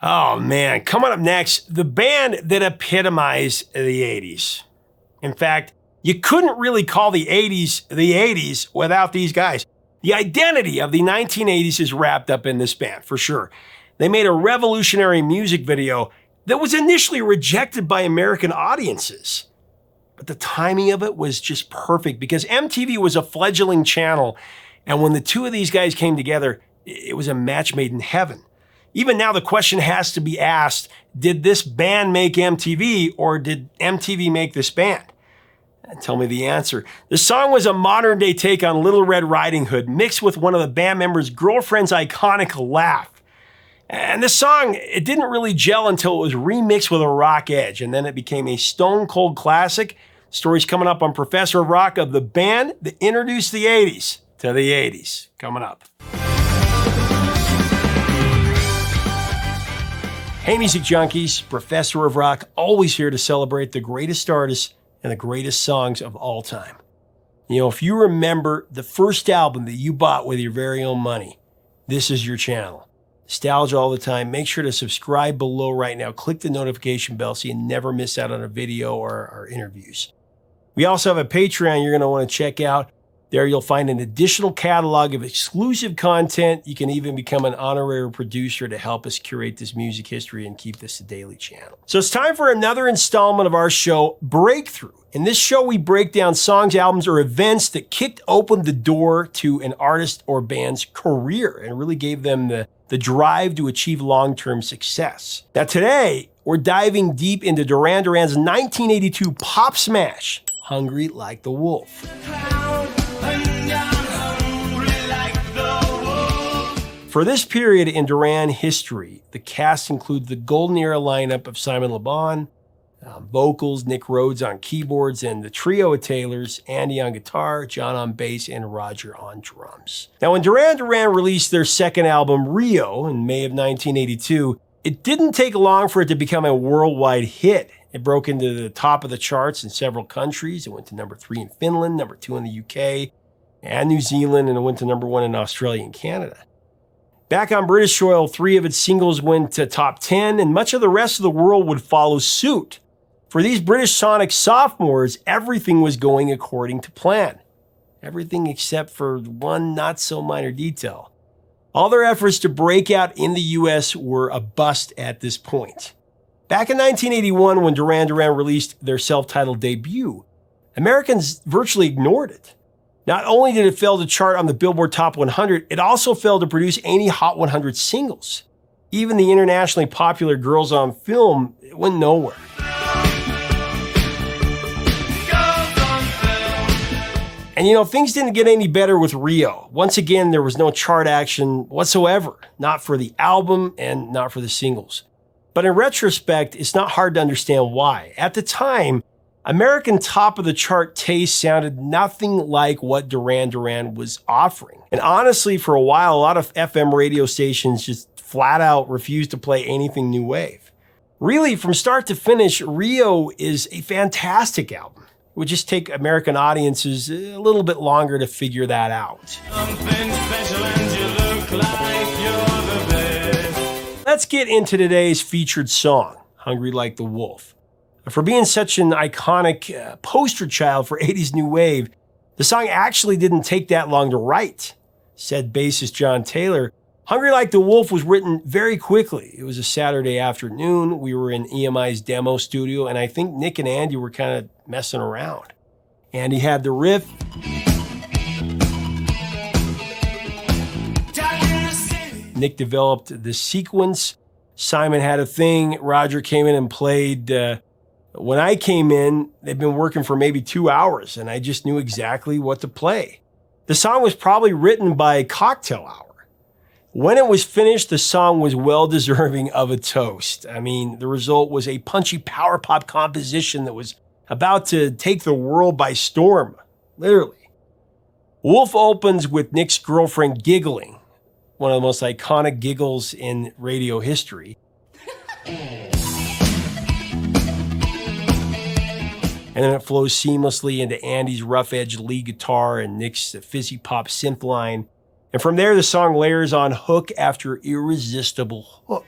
Oh man, coming up next, the band that epitomized the 80s. In fact, you couldn't really call the 80s without these guys. The identity of the 1980s is wrapped up in this band, for sure. They made a revolutionary music video that was initially rejected by American audiences. But the timing of it was just perfect because MTV was a fledgling channel, and when the two of these guys came together, it was a match made in heaven. Even now, the question has to be asked, did this band make MTV, or did MTV make this band? And tell me the answer. The song was a modern-day take on Little Red Riding Hood, mixed with one of the band members' girlfriend's iconic laugh. And this song, it didn't really gel until it was remixed with a rock edge, and then it became a stone-cold classic. Stories coming up on Professor of Rock of the band that introduced the 80s to the 80s. Coming up. Hey, music junkies, Professor of Rock, always here to celebrate the greatest artists and the greatest songs of all time. You know, if you remember the first album that you bought with your very own money, this is your channel. Nostalgia all the time. Make sure to subscribe below right now. Click the notification bell so you never miss out on a video or our interviews. We also have a Patreon you're going to want to check out. There you'll find an additional catalog of exclusive content. You can even become an honorary producer to help us curate this music history and keep this a daily channel. So it's time for another installment of our show, Breakthrough. In this show, we break down songs, albums, or events that kicked open the door to an artist or band's career and really gave them the drive to achieve long-term success. Now today, we're diving deep into Duran Duran's 1982 pop smash, Hungry Like the Wolf. For this period in Duran history, the cast includes the golden era lineup of Simon Le Bon, vocals, Nick Rhodes on keyboards, and the trio of Taylors, Andy on guitar, John on bass, and Roger on drums. Now, when Duran Duran released their second album, Rio, in May of 1982, it didn't take long for it to become a worldwide hit. It broke into the top of the charts in several countries. It went to number 3 in Finland, number 2 in the UK, and New Zealand, and it went to number 1 in Australia and Canada. Back on British soil, 3 of its singles went to top 10, and much of the rest of the world would follow suit. For these British sonic sophomores, everything was going according to plan. Everything except for one not-so-minor detail. All their efforts to break out in the US were a bust at this point. Back in 1981, when Duran Duran released their self-titled debut, Americans virtually ignored it. Not only did it fail to chart on the Billboard Top 100, it also failed to produce any Hot 100 singles. Even the internationally popular Girls on Film went nowhere. And you know, things didn't get any better with Rio. Once again, there was no chart action whatsoever, not for the album and not for the singles. But in retrospect, it's not hard to understand why. At the time, American top-of-the-chart taste sounded nothing like what Duran Duran was offering. And honestly, for a while, a lot of FM radio stations just flat out refused to play anything new wave. Really, from start to finish, Rio is a fantastic album. It would just take American audiences a little bit longer to figure that out. Let's get into today's featured song, Hungry Like the Wolf. For being such an iconic poster child for 80s new wave, the song actually didn't take that long to write. Said bassist John Taylor, Hungry Like the Wolf was written very quickly. It was a Saturday afternoon. We were in EMI's demo studio, and I think Nick and Andy were kind of messing around. Andy had the riff. Nick developed the sequence. Simon had a thing. Roger came in and played. When I came in, they'd been working for maybe 2 hours, and I just knew exactly what to play. The song was probably written by cocktail hour. When it was finished, the song was well deserving of a toast. I mean, the result was a punchy power pop composition that was about to take the world by storm, literally. Wolf opens with Nick's girlfriend giggling, one of the most iconic giggles in radio history. And then it flows seamlessly into Andy's rough-edged lead guitar and Nick's fizzy pop synth line. And from there, the song layers on hook after irresistible hook.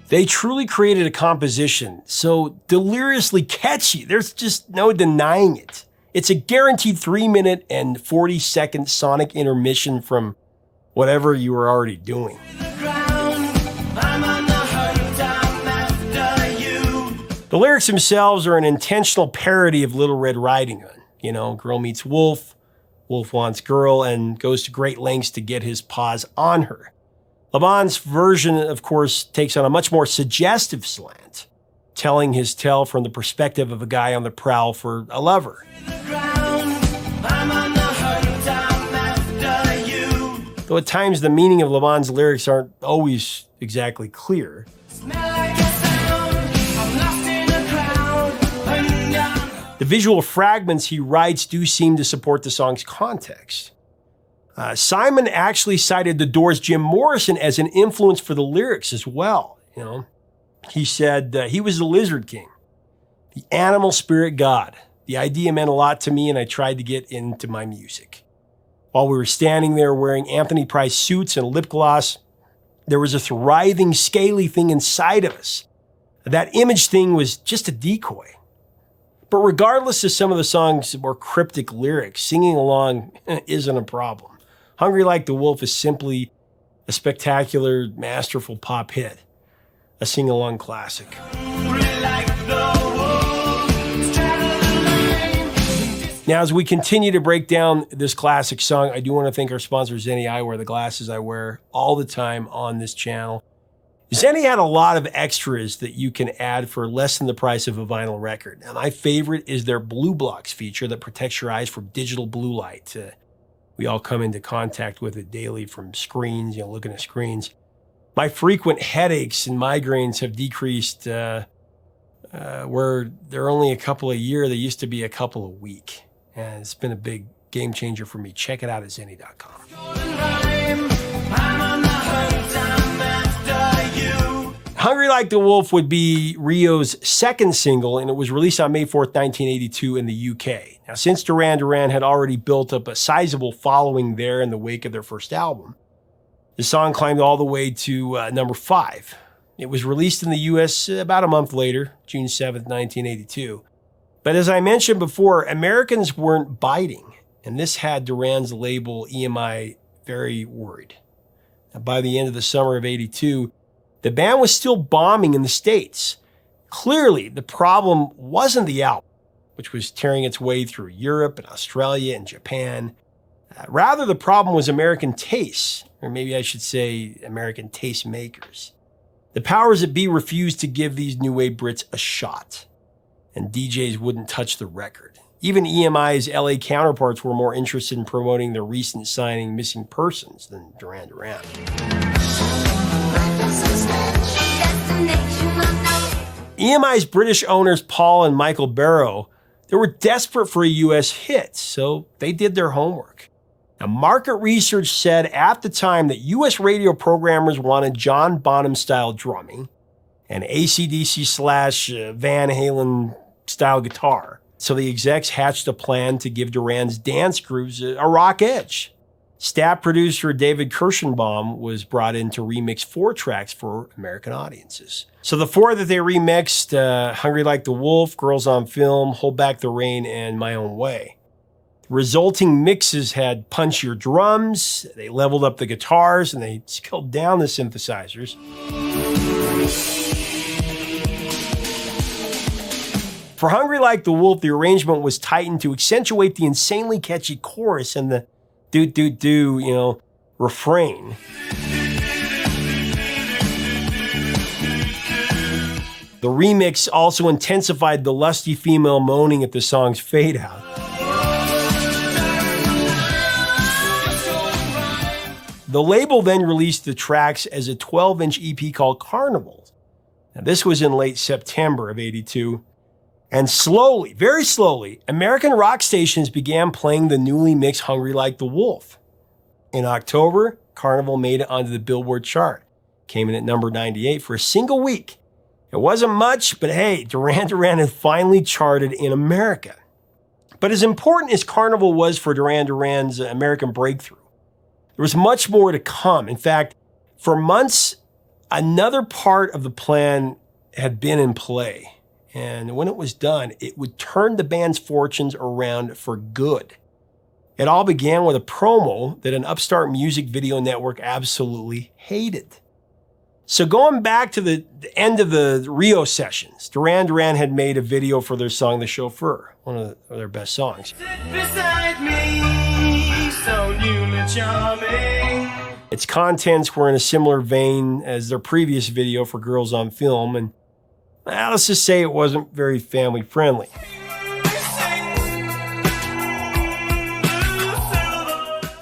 They truly created a composition so deliriously catchy. There's just no denying it. It's a guaranteed 3-minute and 40-second sonic intermission from whatever you were already doing. The lyrics themselves are an intentional parody of Little Red Riding Hood. You know, girl meets wolf, wolf wants girl, and goes to great lengths to get his paws on her. Laban's version, of course, takes on a much more suggestive slant, telling his tale from the perspective of a guy on the prowl for a lover. Though at times the meaning of Laban's lyrics aren't always exactly clear. The visual fragments he writes do seem to support the song's context. Simon actually cited The Doors' Jim Morrison as an influence for the lyrics as well. You know, he said he was the Lizard King, the animal spirit god. The idea meant a lot to me, and I tried to get into my music. While we were standing there wearing Anthony Price suits and lip gloss, there was a thriving, scaly thing inside of us. That image thing was just a decoy. But regardless of some of the song's more cryptic lyrics, singing along isn't a problem. Hungry Like the Wolf is simply a spectacular, masterful pop hit, a sing-along classic. Now, as we continue to break down this classic song, I do want to thank our sponsor, Zenni Eyewear, the glasses I wear all the time on this channel. Zenni had a lot of extras that you can add for less than the price of a vinyl record. Now, my favorite is their Blue Blocks feature that protects your eyes from digital blue light. We all come into contact with it daily from screens, looking at screens. My frequent headaches and migraines have decreased where they're only a couple a year. They used to be a couple a week. And it's been a big game changer for me. Check it out at zenni.com. Hungry Like the Wolf would be Rio's second single, and it was released on May 4th, 1982 in the UK. Now, since Duran Duran had already built up a sizable following there in the wake of their first album, the song climbed all the way to number 5. It was released in the US about a month later, June 7th, 1982. But as I mentioned before, Americans weren't biting, and this had Duran's label EMI very worried. Now, by the end of the summer of '82, the band was still bombing in the States. Clearly, the problem wasn't the album, which was tearing its way through Europe and Australia and Japan. Rather, the problem was American tastes, or maybe I should say American tastemakers. The powers that be refused to give these new wave Brits a shot, and DJs wouldn't touch the record. Even EMI's LA counterparts were more interested in promoting their recent signing Missing Persons than Duran Duran. EMI's British owners Paul and Michael Barrow, they were desperate for a US hit, so they did their homework. Now, market research said at the time that US radio programmers wanted John Bonham-style drumming and AC/DC / Van Halen-style guitar. So the execs hatched a plan to give Duran's dance grooves a rock edge. Staff producer David Kirschenbaum was brought in to remix 4 tracks for American audiences. So the 4 that they remixed, Hungry Like the Wolf, Girls on Film, Hold Back the Rain, and My Own Way. The resulting mixes had punchier drums, they leveled up the guitars, and they scaled down the synthesizers. For Hungry Like the Wolf, the arrangement was tightened to accentuate the insanely catchy chorus and the do, refrain. The remix also intensified the lusty female moaning at the song's fade out. The label then released the tracks as a 12-inch EP called Carnival. Now, this was in late September of '82. And slowly, very slowly, American rock stations began playing the newly mixed Hungry Like the Wolf. In October, Carnival made it onto the Billboard chart. Came in at number 98 for a single week. It wasn't much, but hey, Duran Duran had finally charted in America. But as important as Carnival was for Duran Duran's American breakthrough, there was much more to come. In fact, for months Another part of the plan had been in play, and when it was done, it would turn the band's fortunes around for good. It all began with a promo that an upstart music video network absolutely hated. So going back to the end of the Rio sessions, Duran Duran had made a video for their song The Chauffeur, one of their best songs. Sit beside me, so new and charming. Its contents were in a similar vein as their previous video for Girls on Film, and let's just say it wasn't very family friendly.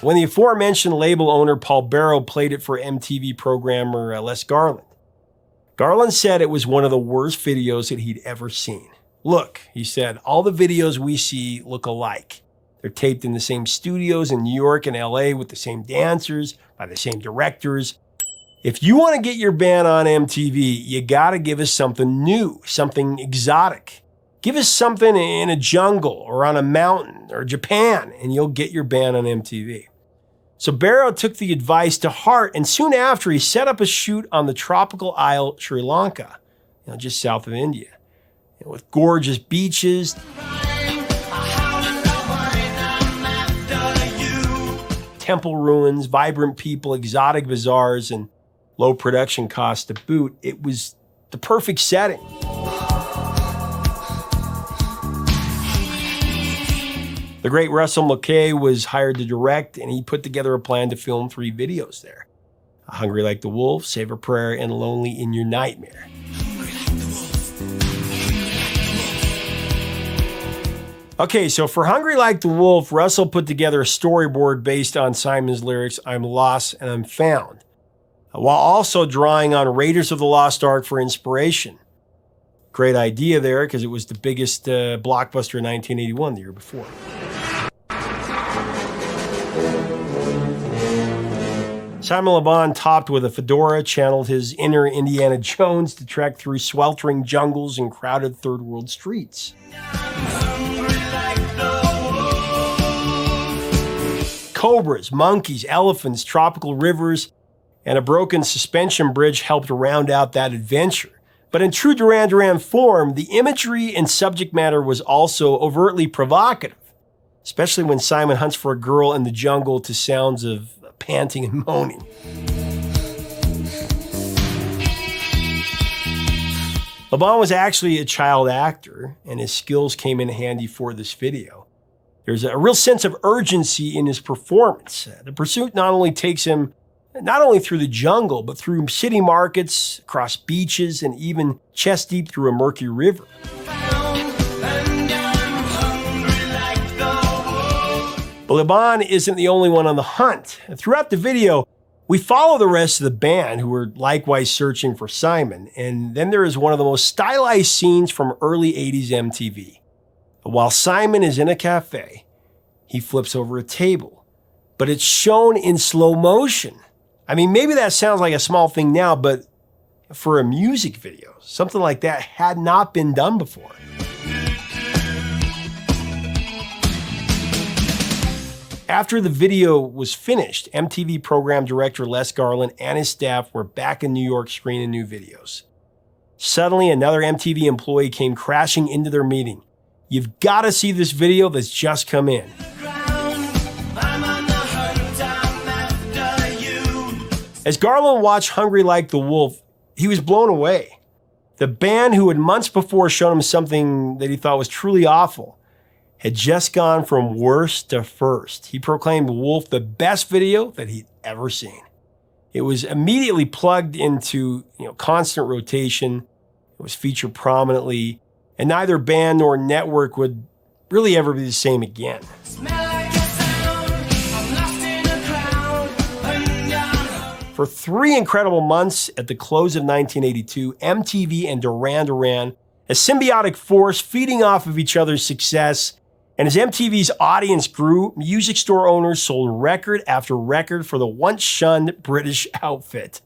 When the aforementioned label owner Paul Barrow played it for MTV programmer Les Garland, Garland said it was one of the worst videos that he'd ever seen. Look, he said, all the videos we see look alike. They're taped in the same studios in New York and LA with the same dancers, by the same directors. If you want to get your band on MTV, you got to give us something new, something exotic. Give us something in a jungle or on a mountain or Japan, and you'll get your band on MTV. So Barrow took the advice to heart, and soon after he set up a shoot on the tropical isle Sri Lanka, just south of India, with gorgeous beaches, temple ruins, vibrant people, exotic bazaars, and low production costs to boot. It was the perfect setting. The great Russell Mulcahy was hired to direct, and he put together a plan to film 3 videos there. Hungry Like the Wolf, Save a Prayer, and Lonely in Your Nightmare. Okay, so for Hungry Like the Wolf, Russell put together a storyboard based on Simon's lyrics, I'm lost and I'm found, while also drawing on Raiders of the Lost Ark for inspiration. Great idea there, because it was the biggest blockbuster in 1981, the year before. Simon Le Bon, topped with a fedora, channeled his inner Indiana Jones to trek through sweltering jungles and crowded third world streets. Cobras, monkeys, elephants, tropical rivers, and a broken suspension bridge helped round out that adventure. But in true Duran Duran form, the imagery and subject matter was also overtly provocative, especially when Simon hunts for a girl in the jungle to sounds of panting and moaning. Le Bon was actually a child actor, and his skills came in handy for this video. There's a real sense of urgency in his performance. The pursuit not only takes him not only through the jungle, but through city markets, across beaches, and even chest deep through a murky river. But Le Bon isn't the only one on the hunt. Throughout the video, we follow the rest of the band, who are likewise searching for Simon, and then there is one of the most stylized scenes from early 80s MTV. While Simon is in a cafe, he flips over a table, but it's shown in slow motion. I mean, maybe that sounds like a small thing now, but for a music video, something like that had not been done before. After the video was finished, MTV program director Les Garland and his staff were back in New York screening new videos. Suddenly, another MTV employee came crashing into their meeting. You've got to see this video that's just come in. As Garland watched Hungry Like the Wolf, he was blown away. The band, who had months before shown him something that he thought was truly awful, had just gone from worst to first. He proclaimed Wolf the best video that he'd ever seen. It was immediately plugged into constant rotation. It was featured prominently, and neither band nor network would really ever be the same again. For 3 incredible months at the close of 1982, MTV and Duran Duran, a symbiotic force feeding off of each other's success. And as MTV's audience grew, music store owners sold record after record for the once shunned British outfit.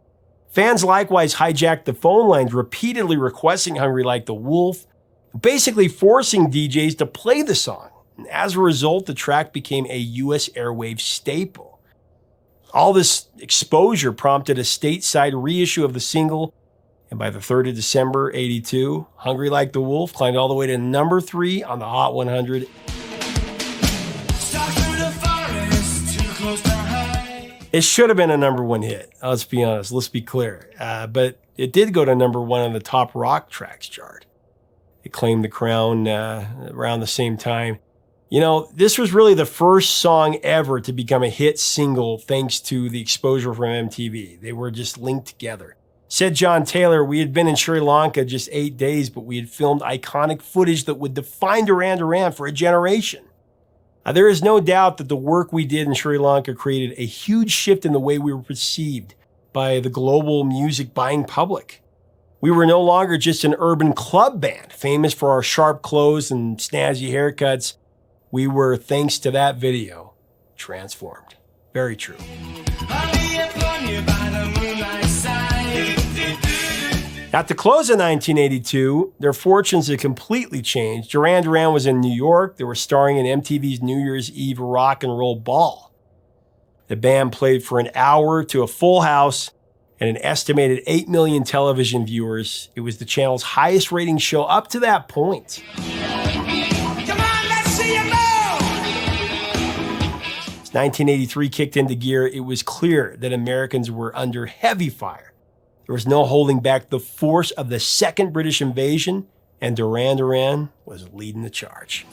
Fans likewise hijacked the phone lines, repeatedly requesting Hungry Like the Wolf, basically forcing DJs to play the song. And as a result, the track became a US airwave staple. All this exposure prompted a stateside reissue of the single, and by the 3rd of December, 82, Hungry Like the Wolf climbed all the way to number 3 on the Hot 100. It should have been a number 1 hit, let's be honest, let's be clear. But it did go to number 1 on the Top Rock Tracks chart. It claimed the crown around the same time. You know, this was really the first song ever to become a hit single thanks to the exposure from MTV. They were just linked together. Said John Taylor, we had been in Sri Lanka just 8 days, but we had filmed iconic footage that would define Duran Duran for a generation. There is no doubt that the work we did in Sri Lanka created a huge shift in the way we were perceived by the global music buying public. We were no longer just an urban club band, famous for our sharp clothes and snazzy haircuts. We were, thanks to that video, transformed. Very true. At the close of 1982, their fortunes had completely changed. Duran Duran was in New York. They were starring in MTV's New Year's Eve Rock and Roll Ball. The band played for an hour to a full house and an estimated 8 million television viewers. It was the channel's highest rating show up to that point. As 1983 kicked into gear, it was clear that Americans were under heavy fire. There was no holding back the force of the second British invasion, and Duran Duran was leading the charge.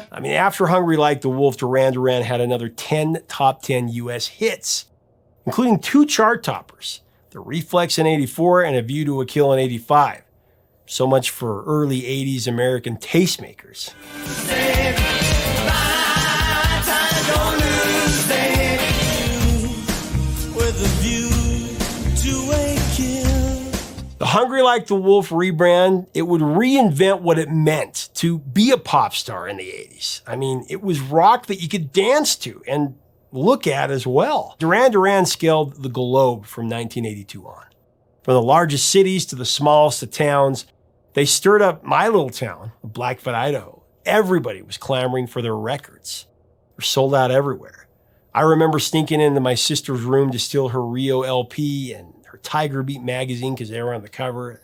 I mean, after Hungry Like the Wolf, Duran Duran had another 10 top 10 US hits, including 2 chart toppers, The Reflex in 84 and A View to a Kill in 85. So much for early 80s American tastemakers. The Hungry Like the Wolf rebrand, it would reinvent what it meant to be a pop star in the 80s. I mean, it was rock that you could dance to and look at as well. Duran Duran scaled the globe from 1982 on. From the largest cities to the smallest of towns, they stirred up my little town of Blackfoot, Idaho. Everybody was clamoring for their records. They're sold out everywhere. I remember sneaking into my sister's room to steal her Rio LP and her Tiger Beat magazine because they were on the cover.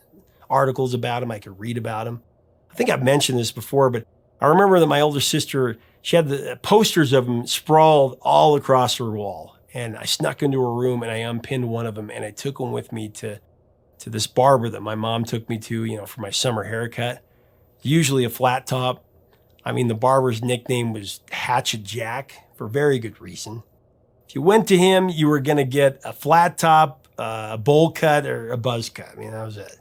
Articles about them, I could read about them. I think I've mentioned this before, but I remember that my older sister, she had the posters of them sprawled all across her wall. And I snuck into her room and I unpinned one of them and I took them with me to this barber that my mom took me to, you know, for my summer haircut. Usually a flat top. I mean, the barber's nickname was Hatchet Jack for very good reason. If you went to him, you were going to get a flat top, a bowl cut, or a buzz cut. I mean, that was it.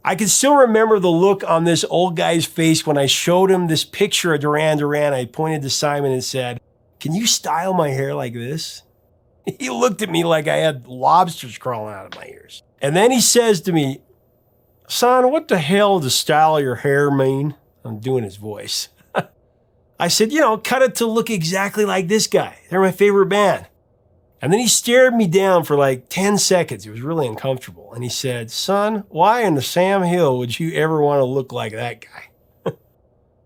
I can still remember the look on this old guy's face when I showed him this picture of Duran Duran. I pointed to Simon and said, "Can you style my hair like this?" He looked at me like I had lobsters crawling out of my ears. And then he says to me, "Son, what the hell does style your hair mean?" I'm doing his voice. I said, cut it to look exactly like this guy. They're my favorite band. And then he stared me down for like 10 seconds. It was really uncomfortable. And he said, "Son, why in the Sam Hill would you ever want to look like that guy?"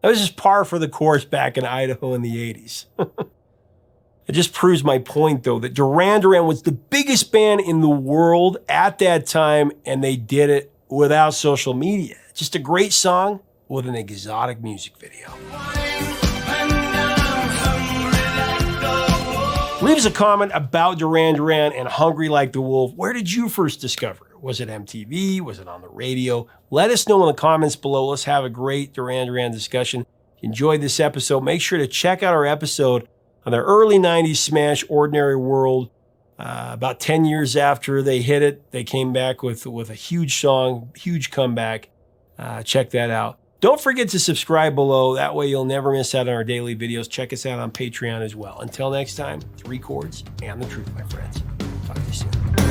That was just par for the course back in Idaho in the 80s. It just proves my point, though, that Duran Duran was the biggest band in the world at that time, and they did it without social media. Just a great song with an exotic music video. Leave us a comment about Duran Duran and Hungry Like the Wolf. Where did you first discover it? Was it MTV? Was it on the radio? Let us know in the comments below. Let's have a great Duran Duran discussion. If you enjoyed this episode, make sure to check out our episode on their early 90s smash, Ordinary World. About 10 years after they hit it, they came back with a huge song, huge comeback. Check that out. Don't forget to subscribe below. That way you'll never miss out on our daily videos. Check us out on Patreon as well. Until next time, 3 chords and the truth, my friends. Talk to you soon.